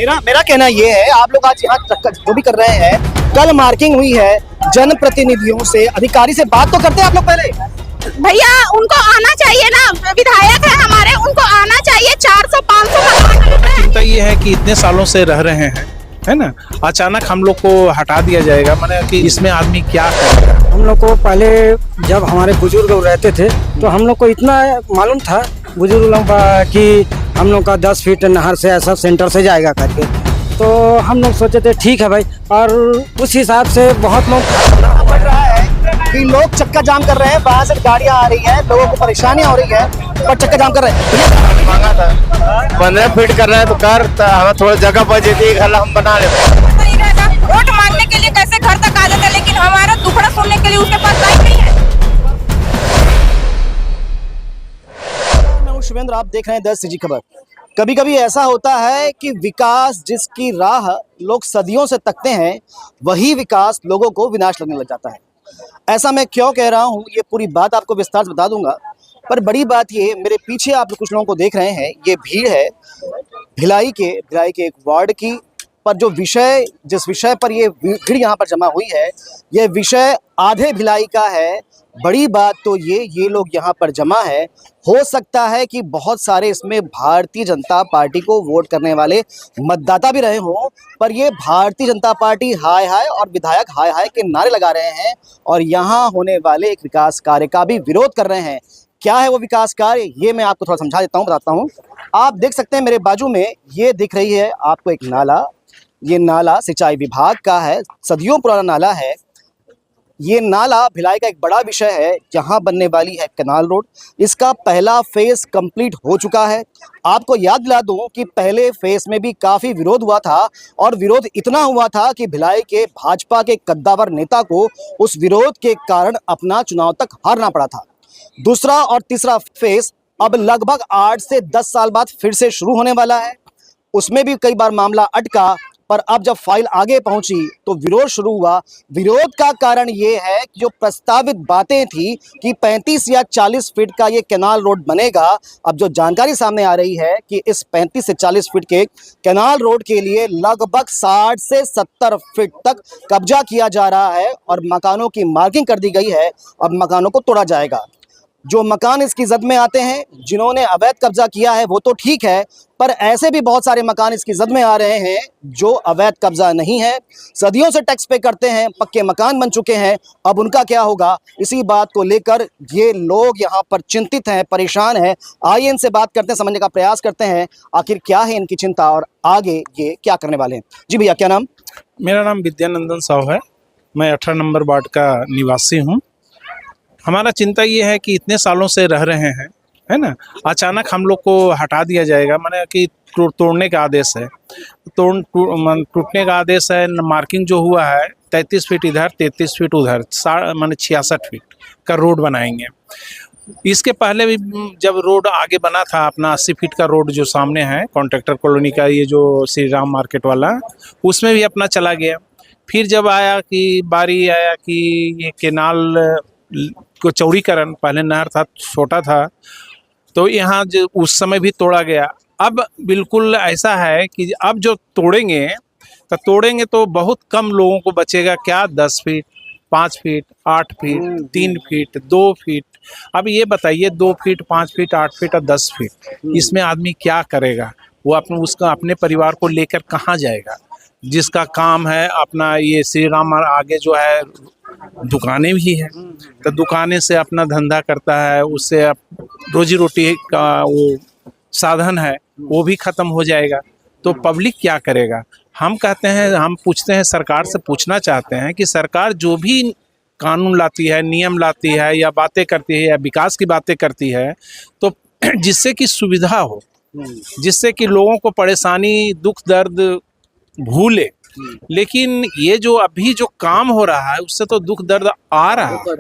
मेरा कहना ये है, आप लोग आज यहाँ जो भी कर रहे हैं, कल मार्किंग हुई है, जनप्रतिनिधियों से, अधिकारी से बात तो करते हैं आप लोग पहले। भैया उनको आना चाहिए ना, विधायक है हमारे, उनको आना चाहिए। 400-500 चिंता ये है कि इतने सालों से रह रहे हैं, है ना, अचानक हम लोग को हटा दिया जाएगा, माने कि इसमें आदमी क्या करेगा। हम लोग को पहले जब हमारे बुजुर्ग रहते थे तो हम लोग को इतना मालूम था बुजुर्ग लोग कि हम लोग का 10 फीट नहर से ऐसा सेंटर से जाएगा करके, तो हम लोग सोचे थे ठीक है भाई, और उस हिसाब से बहुत लोग पड़ रहा है कि लोग चक्का जाम कर रहे हैं, बाहर से गाड़ियां आ रही हैं, लोगों को परेशानियां हो रही है, पर चक्का जाम कर रहे हैं। मांगा था 15 फीट कर रहे हैं तो कर, हमें थोड़ा जगह बच जाती, घर हम बना लेते। वोट मांगने के लिए कैसे घर तक आ जाता है, लेकिन हमारा दुखड़ा सुनने के लिए उसके पास टाइम नहीं है। मैं हूं शिवेंद्र, आप देख रहे हैं 10 सीजी खबर। कभी कभी ऐसा होता है कि विकास जिसकी राह लोग सदियों से तकते हैं, वही विकास लोगों को विनाश लगने लग जाता है। ऐसा मैं क्यों कह रहा हूं, ये पूरी बात आपको विस्तार से बता दूंगा, पर बड़ी बात ये, मेरे पीछे आप कुछ लोगों को देख रहे हैं, ये भीड़ है भिलाई के एक वार्ड की, पर जो विषय, जिस विषय पर ये भीड़ यहाँ पर जमा हुई है, ये विषय आधे भिलाई का है। बड़ी बात तो ये लोग यहाँ पर जमा है, हो सकता है कि बहुत सारे इसमें भारतीय जनता पार्टी को वोट करने वाले मतदाता भी रहे हों, पर ये भारतीय जनता पार्टी हाय हाय और विधायक हाय हाय के नारे लगा रहे हैं और यहाँ होने वाले एक विकास कार्य का भी विरोध कर रहे हैं। क्या है वो विकास कार्य, ये मैं आपको थोड़ा समझा देता हूँ, बताता हूँ। आप देख सकते हैं मेरे बाजू में ये दिख रही है आपको एक नाला, ये नाला सिंचाई विभाग का है, सदियों पुराना नाला है। ये नाला भिलाई का एक बड़ा विषय है, जहां बनने वाली है कैनाल रोड। इसका पहला फेज कंप्लीट हो चुका है। आपको याद दिला दूं कि पहले फेज में भी काफ़ी विरोध हुआ था, और विरोध इतना हुआ था कि भिलाई के भाजपा के कद्दावर नेता को उस विरोध के कारण अपना चुनाव तक हारना पड़ा था। दूसरा और तीसरा फेज अब लगभग 8 से 10 साल बाद फिर से शुरू होने वाला है। उसमें भी कई बार मामला अटका, पर अब जब फाइल आगे पहुंची तो विरोध शुरू हुआ। विरोध का कारण ये है कि जो प्रस्तावित बातें थी कि 35 या 40 फीट का ये कैनाल रोड बनेगा, अब जो जानकारी सामने आ रही है कि इस 35 से 40 फीट के कैनाल रोड के लिए लगभग 60 से 70 फीट तक कब्जा किया जा रहा है और मकानों की मार्किंग कर दी गई है। अब मकानों को तोड़ा जाएगा। जो मकान इसकी जद में आते हैं, जिन्होंने अवैध कब्जा किया है वो तो ठीक है, पर ऐसे भी बहुत सारे मकान इसकी जद में आ रहे हैं जो अवैध कब्जा नहीं है, सदियों से टैक्स पे करते हैं, पक्के मकान बन चुके हैं। अब उनका क्या होगा, इसी बात को लेकर ये लोग यहाँ पर चिंतित हैं, परेशान हैं। आइए इनसे बात करते हैं, समझने का प्रयास करते हैं आखिर क्या है इनकी चिंता और आगे ये क्या करने वाले हैं। जी भैया, क्या नाम? मेरा नाम विद्यानंदन साहू है, मैं 18 नंबर वार्ड का निवासी हूँ। हमारा चिंता ये है कि इतने सालों से रह रहे हैं, है ना, अचानक हम लोग को हटा दिया जाएगा, माने कि तोड़ने का आदेश है, टूटने का आदेश है। मार्किंग जो हुआ है 33 फीट इधर 33 फीट उधर, माने 66 फीट का रोड बनाएंगे। इसके पहले भी जब रोड आगे बना था अपना 80 फीट का रोड जो सामने है कॉन्ट्रैक्टर कॉलोनी का, ये जो श्री राम मार्केट वाला, उसमें भी अपना चला गया। फिर जब आया कि बारी आया कि ये केनाल को चौड़ीकरण, पहले नहर था छोटा था, तो यहाँ उस समय भी तोड़ा गया। अब बिल्कुल ऐसा है कि अब जो तोड़ेंगे तो बहुत कम लोगों को बचेगा। क्या 10 feet, 5 feet, 8 feet, 3 feet, 2 feet. अब ये बताइए 2 फीट, 5 फीट, 8 फीट और 10 फीट, इसमें आदमी क्या करेगा? वो अपने परिवार को लेकर कहाँ जाएगा? जिसका काम है अपना ये श्री राम आगे जो है दुकानें भी है, तो दुकानें से अपना धंधा करता है, उससे रोजी रोटी का वो साधन है, वो भी खत्म हो जाएगा। तो पब्लिक क्या करेगा? हम कहते हैं, हम पूछते हैं, सरकार से पूछना चाहते हैं कि सरकार जो भी कानून लाती है, नियम लाती है या बातें करती है या विकास की बातें करती है, तो जिससे कि सुविधा हो, जिससे कि लोगों को परेशानी, दुख दर्द भूले। लेकिन ये जो अभी जो काम हो रहा है उससे तो दुख दर्द आ रहा है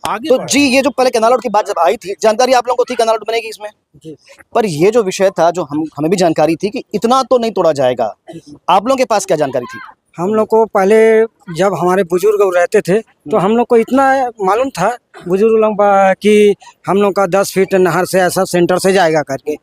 आगे। तो जी, ये जो पहले कैनाल रोड की बात जब आई थी, जानकारी आप लोगों को थी कैनाल रोड बनेगी इसमें जी, पर ये जो विषय था, जो हमें भी जानकारी थी कि इतना तो नहीं तोड़ा जाएगा। आप लोगों के पास क्या जानकारी थी? हम लोग को पहले जब हमारे बुजुर्ग रहते थे तो हम लोग को इतना मालूम था बुजुर्ग लोग कि हम लोग का 10 फीट नहर से ऐसा सेंटर से जाएगा करके,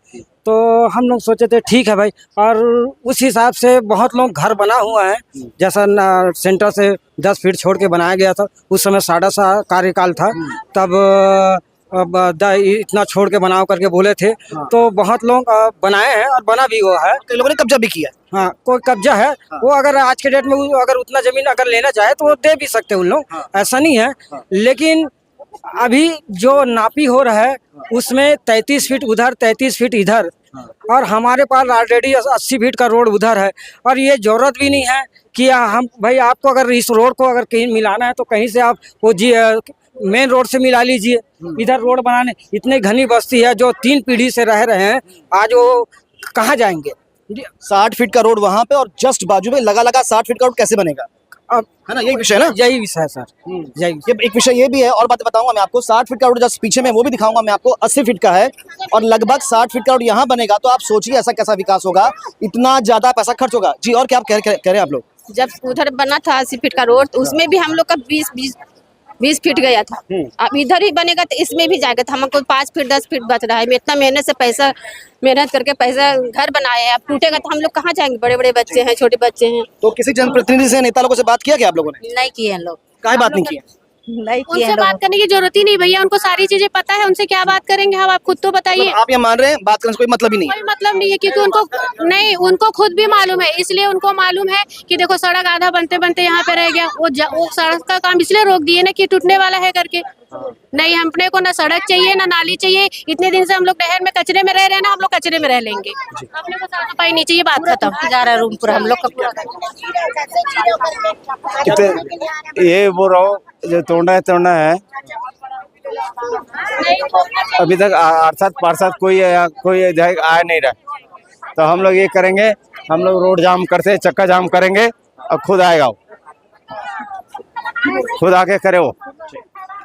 तो हम लोग सोचे थे ठीक है भाई, और उस हिसाब से बहुत लोग घर बना हुआ है, जैसा सेंटर से 10 फीट छोड़ के बनाया गया था, उस समय साड़ा सा कार्यकाल था, तब इतना छोड़ के बनाओ करके बोले थे, तो बहुत लोग बनाए हैं और बना भी हुआ है। कई लोगों ने कब्जा भी किया। हाँ, कोई कब्जा है, वो अगर आज के डेट में अगर उतना जमीन अगर लेना चाहे तो वो दे भी सकते हैं उन लोग, ऐसा नहीं है। लेकिन अभी जो नापी हो रहा है उसमें 33 फीट उधर 33 फीट इधर, और हमारे पास ऑलरेडी 80 फीट का रोड उधर है, और ये जरूरत भी नहीं है कि हम भाई आपको अगर इस रोड को अगर कहीं मिलाना है तो कहीं से आप वो मेन रोड से मिला लीजिए। इधर रोड बनाने इतनी घनी बस्ती है जो 3 पीढ़ी से रह रहे हैं, आज वो कहाँ जाएंगे? 60 फीट का रोड वहां पे और जस्ट बाजू में लगा 60 फीट का रोड कैसे बनेगा? अब है ना, यही विषय है ना। यही विषय है सर, यही ये एक विषय ये भी है, और बातें बताऊंगा मैं आपको। 60 फीट का रोड जस्ट पीछे में वो भी दिखाऊंगा मैं आपको, 80 फीट का है, और लगभग 60 फीट का रोड यहाँ बनेगा, तो आप सोचिए ऐसा कैसा विकास होगा, इतना ज्यादा पैसा खर्च होगा। जी, और क्या आप कह रहे हैं आप लोग? जब उधर बना था 80 फीट का रोड, तो उसमें भी हम लोग का 20 फीट गया था। अब इधर ही बनेगा तो इसमें भी जाएगा, तो हमको 5 फीट 10 फीट बच रहा है। इतना मेहनत करके पैसा घर बनाए हैं, अब टूटेगा तो हम लोग कहाँ जाएंगे? बड़े बड़े बच्चे हैं, छोटे बच्चे हैं। तो किसी जनप्रतिनिधि से, नेता लोगों से बात किया क्या आप लोगों ने? नहीं किए हैं लोग। काहे बात नहीं किया? नहीं किए उनसे हैं बात करने की जरूरत ही नहीं भैया, उनको सारी चीजें पता है, उनसे क्या बात करेंगे हम? आप खुद तो बताइए। मतलब आप ये मान रहे हैं बात करने से कोई मतलब ही नहीं है? कोई मतलब नहीं है, क्योंकि उनको खुद भी मालूम है, इसलिए उनको मालूम है कि देखो सड़क आधा बनते बनते यहाँ पे रह गया। वो सड़क का काम इसलिए रोक दिए ना कि टूटने वाला है करके। नहीं, हमने को ना सड़क चाहिए ना नाली चाहिए। इतने दिन से हम लोग नहर में कचरे में रह रहे हैं ना, हम लोग कचरे में रह लेंगे। अपने को साफ सफाई नहीं चाहिए, बात खत्म। 11 रूम पूरा हम लोग का पूरा ये वो रहो जो तोड़ना है अभी तक अर्थात पार्षद कोई आ नहीं रहा, तो हम लोग ये करेंगे, हम लोग रोड जाम करते, चक्का जाम करेंगे, और खुद आएगा वो, खुद आके करे वो।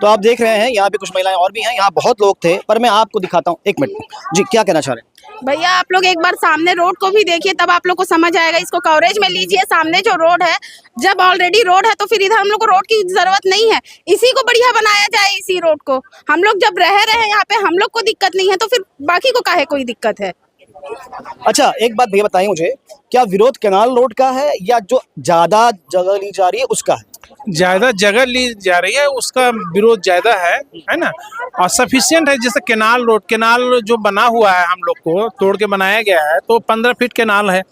तो आप देख रहे हैं यहाँ पे कुछ महिलाएं और भी हैं, यहाँ बहुत लोग थे, पर मैं आपको दिखाता हूँ। एक मिनट जी, क्या कहना चाह रहे हैं? भैया आप लोग एक बार सामने रोड को भी देखिए, तब आप लोग को समझ आएगा। इसको कवरेज में लीजिए, सामने जो रोड है, जब ऑलरेडी रोड है तो फिर इधर हम लोग को रोड की जरूरत नहीं है। इसी को बढ़िया बनाया जाए, इसी रोड को। हम लोग जब रह रहे हैं यहाँ पे, हम लोग को दिक्कत नहीं है, तो फिर बाकी को काहे कोई दिक्कत है? अच्छा, एक बात भैया बताइए मुझे, क्या विरोध कैनाल रोड का है या जो ज्यादा जगह ली जा रही है उसका है? ज्यादा जगह ली जा रही है उसका विरोध ज्यादा है ना। और सफिशिएंट है, जैसे केनाल जो बना हुआ है हम लोग को तोड़ के बनाया गया है, तो 15 फीट केनाल है।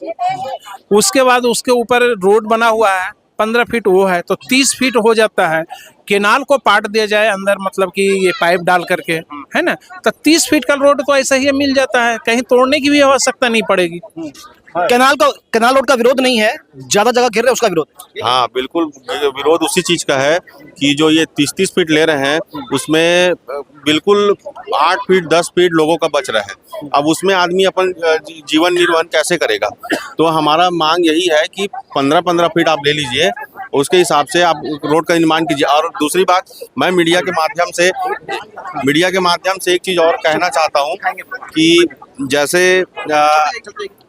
उसके बाद उसके ऊपर रोड बना हुआ है 15 फीट, वो है तो 30 फीट हो जाता है। केनाल को पाट दिया जाए अंदर, मतलब कि ये पाइप डाल करके, है ना, तो 30 फीट का रोड तो ऐसा ही मिल जाता है, कहीं तोड़ने की भी आवश्यकता नहीं पड़ेगी। केनाल रोड का विरोध नहीं है, ज्यादा जगह घेर रहे हैं उसका विरोध। हाँ बिल्कुल, विरोध उसी चीज का है कि जो ये 30-30 फीट ले रहे हैं, उसमें बिल्कुल 8 फीट 10 फीट लोगों का बच रहा है। अब उसमें आदमी अपन जीवन निर्वाह कैसे करेगा? तो हमारा मांग यही है कि 15-15 फीट आप ले लीजिए, उसके हिसाब से आप रोड का निर्माण कीजिए। और दूसरी बात, मैं मीडिया के माध्यम से एक चीज और कहना चाहता हूँ कि जैसे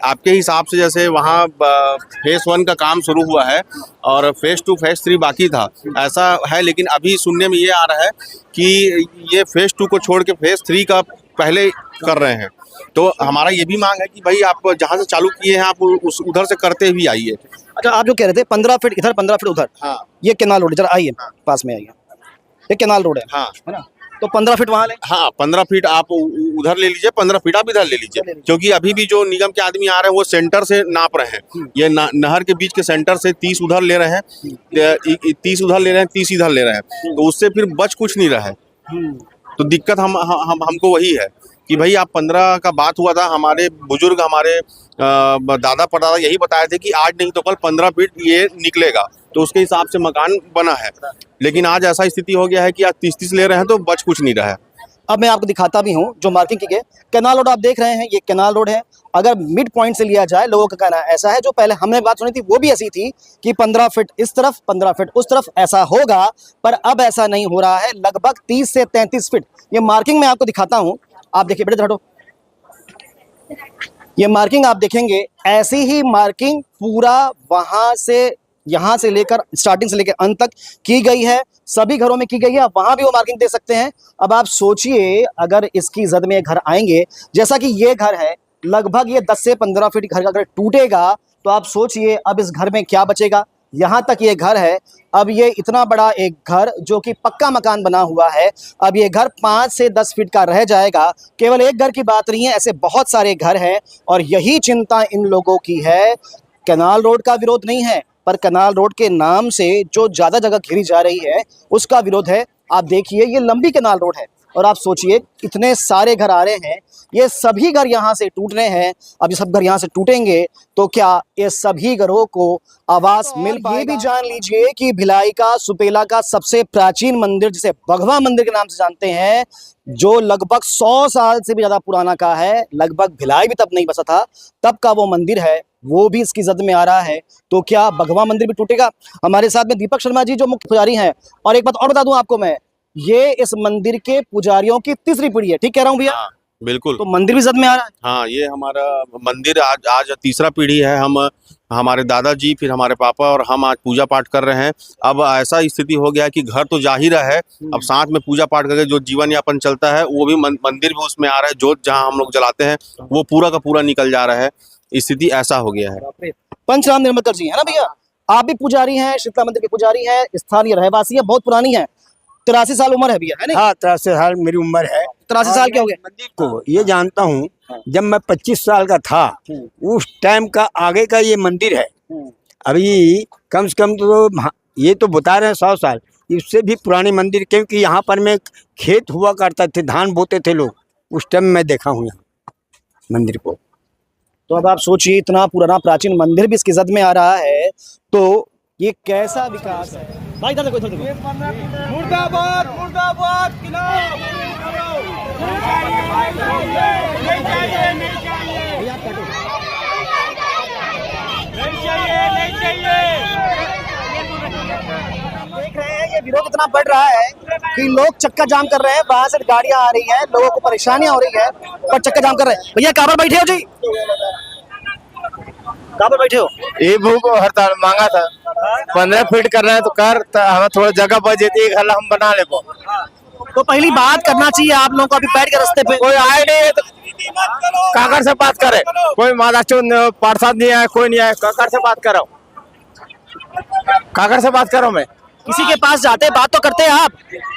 आपके हिसाब से जैसे वहाँ फेज 1 का काम शुरू हुआ है और फेज 2 फेज 3 बाकी था, ऐसा है। लेकिन अभी सुनने में ये आ रहा है कि ये फेज 2 को छोड़ के फेज 3 का पहले कर रहे हैं। तो हमारा ये भी मांग है कि भाई आप जहाँ से चालू किए हैं आप उधर से करते हुए आइए। अच्छा, आप जो कह रहे थे 15 फीट इधर 15 फीट उधर, हाँ, ये केनाल रोड, जरा आइए पास में आइए, ये केनाल रोड है, हाँ, है ना? तो 15 फीट वहाँ ले। हाँ, 15 फीट आप उधर ले लीजिए, 15 फीट आप इधर ले लीजिए, क्योंकि अभी भी जो निगम के आदमी आ रहे हैं वो सेंटर से नाप रहे हैं। ये नहर के बीच के सेंटर से 30 उधर ले रहे हैं, 30 उधर ले रहे हैं, 30 इधर ले रहे हैं, तो उससे फिर बच कुछ नहीं रहा है। तो दिक्कत हमको वही है कि भाई आप 15 का बात हुआ था, हमारे बुजुर्ग, हमारे दादा परदादा यही बताए थे कि आज नहीं तो कल 15 फीट ये निकलेगा, तो उसके हिसाब से मकान बना है। लेकिन आज ऐसा स्थिति हो गया है कि आज 30-30 ले रहे हैं तो बच कुछ नहीं रहा है। अब मैं आपको दिखाता भी हूँ जो मार्किंग की गई। कैनाल रोड आप देख रहे हैं, ये कैनाल रोड है। अगर मिड पॉइंट से लिया जाए, लोगों का कहना ऐसा है, जो पहले हमने बात सुनी थी वो भी ऐसी थी कि 15 फीट इस तरफ 15 फीट उस तरफ ऐसा होगा, पर अब ऐसा नहीं हो रहा है। लगभग 30 से 33 फीट ये मार्किंग मैं आपको दिखाता हूँ। आप देखिए बेटे, हटो, ये मार्किंग आप देखेंगे, ऐसी ही मार्किंग पूरा वहां से यहाँ से लेकर स्टार्टिंग से लेकर अंत तक की गई है, सभी घरों में की गई है। आप वहां भी वो मार्किंग दे सकते हैं। अब आप सोचिए, अगर इसकी जद में घर आएंगे, जैसा कि ये घर है, लगभग ये 10 से 15 फीट घर का अगर टूटेगा तो आप सोचिए अब इस घर में क्या बचेगा। यहाँ तक ये घर है, अब ये इतना बड़ा एक घर जो कि पक्का मकान बना हुआ है, अब ये घर 5 से 10 फीट का रह जाएगा। केवल एक घर की बात नहीं है, ऐसे बहुत सारे घर हैं और यही चिंता इन लोगों की है। कैनाल रोड का विरोध नहीं है, पर कैनाल रोड के नाम से जो ज़्यादा जगह घेरी जा रही है उसका विरोध है। आप देखिए ये लंबी कैनाल रोड है और आप सोचिए इतने सारे घर आ रहे हैं, ये सभी घर यहाँ से टूट रहे हैं। अब ये सब घर यहाँ से टूटेंगे तो क्या ये सभी घरों को आवास मिल पाएगा? ये भी जान लीजिए कि भिलाई का सुपेला का सबसे प्राचीन मंदिर जिसे भगवा मंदिर के नाम से जानते हैं, जो लगभग 100 साल से भी ज्यादा पुराना का है, लगभग भिलाई भी तब नहीं बसा था, तब का वो मंदिर है, वो भी इसकी जद में आ रहा है। तो क्या भगवा मंदिर भी टूटेगा? हमारे साथ में दीपक शर्मा जी जो मुख्य पुजारी हैं। और एक बात और बता दूं आपको मैं, ये इस मंदिर के पुजारियों की तीसरी पीढ़ी है, ठीक कह रहा हूँ भैया? हाँ, बिल्कुल। तो मंदिर भी जद में आ रहा है। हाँ, ये हमारा मंदिर आज तीसरा पीढ़ी है। हम हमारे दादाजी, फिर हमारे पापा और हम आज पूजा पाठ कर रहे हैं। अब ऐसा स्थिति हो गया है कि घर तो जा ही रहा है, अब साथ में पूजा पाठ करके जो जीवन यापन चलता है वो भी मंदिर भी उसमें आ रहा है। जोत जहाँ हम लोग जलाते हैं वो पूरा का पूरा निकल जा रहा है। स्थिति ऐसा हो गया है। पंचराम निर्मलकर जी है ना भैया, आप भी पुजारी हैं, शीतला मंदिर के पुजारी हैं, स्थानीय रहवासी है, बहुत पुरानी है, 83 साल उम्र है भैया, है ना? हाँ, 83 साल मेरी उम्र है। 83 साल के हो गए? मंदिर को ये जानता हूँ, जब मैं 25 साल का था उस टाइम का आगे का ये मंदिर है। अभी कम से कम तो ये तो बता रहे हैं 100 साल, इससे भी पुरानी मंदिर, क्योंकि यहाँ पर में खेत हुआ करता थे, धान बोते थे लोग, उस टाइम मैं देखा हूँ यहाँ मंदिर को। तो अब आप सोचिए इतना पुराना प्राचीन मंदिर भी इसकी जद में आ रहा है, तो ये कैसा विकास है भाई। इधर देखो, इधर देखो। मुर्दाबाद मुर्दाबाद देख रहे हैं ये विरोध इतना बढ़ रहा है कि लोग चक्का जाम कर रहे हैं, बाहर से गाड़ियां आ रही हैं, लोगों को परेशानियां हो रही है पर चक्का जाम कर रहे हैं। भैया कहाँ पर बैठे हो जी? कहाँ पर बैठे हो? ये भूख हड़ताल मांगा था, 15 फीट कर रहे हैं तो कर, हमें थोड़ा जगह बच जाती है, घर हम बना ले। तो पहली बात करना चाहिए आप लोगों को, अभी बैठ के रास्ते पे कोई आए नहीं है तो काकर से बात करे, कोई महाराष्ट्र पार्षद नहीं आया, कोई नहीं आया, काकर से बात करो, काकर से बात करो। मैं किसी के पास जाते बात तो करते हैं आप,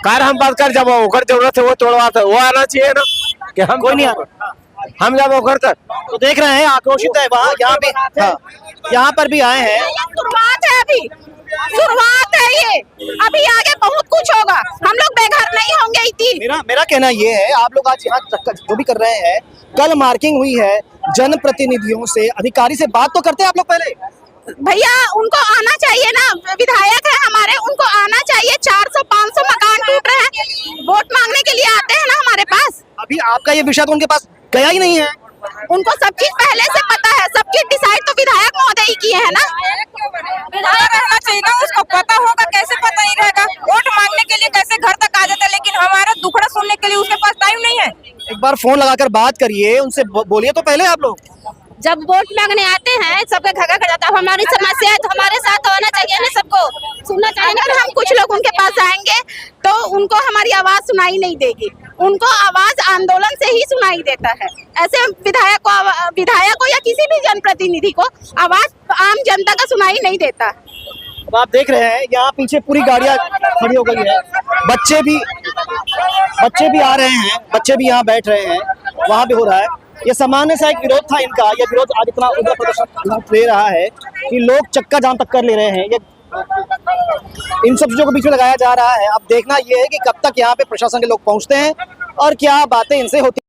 कार हम बात कर, जब ओकर जरूरत है वो तोड़वाते, वो आना चाहिए ना कि हम कोई नहीं आ रहा। हम जब ओकर कर तो देख रहे हैं आक्रोशित है वहाँ, यहाँ भी, हाँ, यहाँ पर भी आए हैं। शुरुआत है, अभी शुरुआत है, ये अभी आगे बहुत कुछ होगा, हम लोग बेघर नहीं होंगे इतनी। मेरा कहना ये है, आप लोग आज यहाँ जो भी कर रहे हैं, कल मार्किंग हुई है, जनप्रतिनिधियों से, अधिकारी से बात तो करते हैं आप लोग पहले। भैया उनको आना चाहिए ना, विधायक है हमारे, उनको आना चाहिए। 400-500 मकान टूट रहे हैं, वोट मांगने के लिए आते हैं ना हमारे पास। अभी आपका ये विषय तो उनके पास गया ही नहीं है। उनको सब चीज पहले से पता है, सब चीज डिसाइड तो विधायक महोदय ही किए हैं ना। विधायक रहना चाहिए ना, उसको पता होगा, कैसे पता नहीं रहेगा? वोट मांगने के लिए कैसे घर तक आ जाता है, लेकिन हमारा दुखड़ा सुनने के लिए उसके पास टाइम नहीं है। एक बार फोन लगाकर बात करिए उनसे, बोलिए तो पहले आप लोग। जब वोट मांगने आते हैं सबका घर घर जाता है, हमारी समस्या है तो हमारे साथ होना चाहिए ना, सबको सुनना चाहिए ना। अगर हम कुछ लोग उनके पास आएंगे तो उनको हमारी आवाज सुनाई नहीं देगी, उनको आवाज आंदोलन से ही सुनाई देता है। ऐसे विधायक को या किसी भी जनप्रतिनिधि को आवाज आम जनता का सुनाई नहीं देता। अब आप देख रहे हैं यहाँ पीछे पूरी गाड़ियाँ खड़ी हो गई है, बच्चे भी आ रहे हैं, बच्चे भी यहाँ बैठ रहे हैं, वहाँ भी हो रहा है। ये सामान्य सा एक विरोध था इनका, ये विरोध आज इतना उग्र प्रदर्शन ले रहा है कि लोग चक्का जाम तक कर ले रहे हैं। ये इन सब चीजों को बीच में लगाया जा रहा है। अब देखना ये है कि कब तक यहाँ पे प्रशासन के लोग पहुँचते हैं और क्या बातें इनसे होती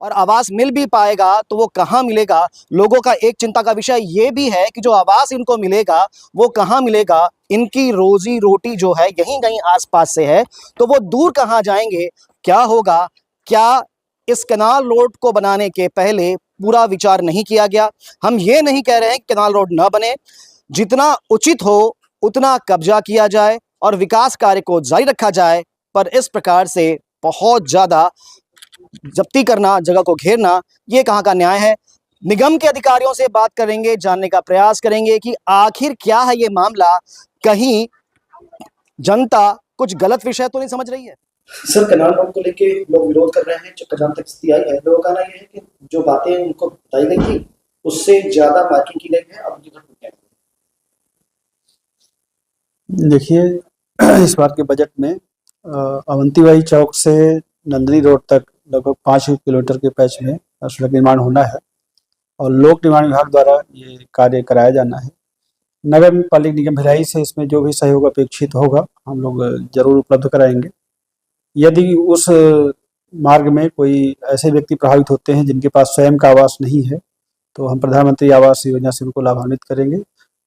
और आवास मिल भी पाएगा तो वो कहाँ मिलेगा। लोगों का एक चिंता का विषय ये भी है कि जो आवास इनको मिलेगा वो कहाँ मिलेगा। इनकी रोजी रोटी जो है यहीं कहीं आसपास से है, तो वो दूर कहाँ जाएंगे, क्या होगा। क्या इस कैनाल रोड को बनाने के पहले पूरा विचार नहीं किया गया? हम ये नहीं कह रहे हैं कि कैनाल रोड न बने, जितना उचित हो उतना कब्जा किया जाए और विकास कार्य को जारी रखा जाए, पर इस प्रकार से बहुत ज़्यादा जब्ती करना, जगह को घेरना, ये कहाँ का न्याय है। निगम के अधिकारियों से बात करेंगे, जानने का प्रयास करेंगे कि आखिर क्या है ये मामला, कहीं जनता कुछ गलत विषय तो नहीं समझ रही है। सर कैनाल रोड को लेके लोग विरोध कर रहे हैं, चक्का जाम तक स्थिति आई है। लोगों का कहना यह है कि जो बातें उनको बताई गई थी उससे ज्यादा मार्किंग की गई है। अब उनकी तरफ क्या है? देखिए इस बार के बजट में अवंतीबाई चौक से नंदनी रोड तक लगभग 5 किलोमीटर के पैच में सड़क निर्माण होना है और लोक निर्माण विभाग द्वारा ये कार्य कराया जाना है। नगर पालिक निगम भिलाई से इसमें जो भी सहयोग अपेक्षित होगा हम लोग जरूर उपलब्ध कराएंगे। यदि उस मार्ग में कोई ऐसे व्यक्ति प्रभावित होते हैं जिनके पास स्वयं का आवास नहीं है तो हम प्रधानमंत्री आवास योजना से उनको लाभान्वित करेंगे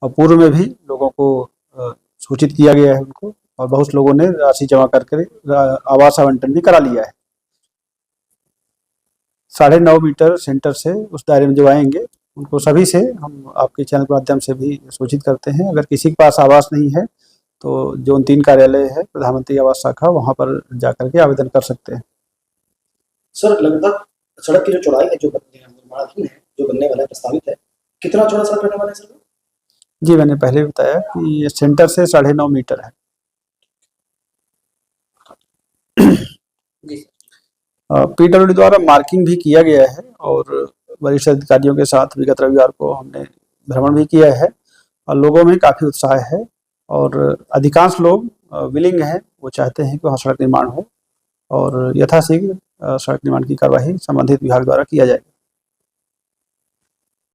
और पूर्व में भी लोगों को सूचित किया गया है उनको और बहुत लोगों ने राशि जमा करके आवास आवंटन भी करा लिया है। 9.5 मीटर सेंटर से उस दायरे में जो आएंगे उनको सभी से हम आपके चैनल के माध्यम से भी सूचित करते हैं। अगर किसी के पास आवास नहीं है तो जो 3 कार्यालय है प्रधानमंत्री आवास शाखा वहाँ पर जाकर के आवेदन कर सकते हैं। सर लगभग सड़क की जो चौड़ाई है जो निर्माणाधीन है, जो बनने वाला है, प्रस्तावित है, कितना चौड़ा सड़क रहने वाला है सर? जी मैंने पहले बताया कि ये सेंटर से 9.5 मीटर है। पीडब्ल्यूडी द्वारा मार्किंग भी किया गया है और वरिष्ठ अधिकारियों के साथ विगत रविवार को हमने भ्रमण भी किया है और लोगों में काफ़ी उत्साह है और अधिकांश लोग विलिंग हैं, वो चाहते हैं कि वहाँ सड़क निर्माण हो और यथाशीघ्र सड़क निर्माण की कार्यवाही संबंधित विभाग द्वारा किया जाएगा।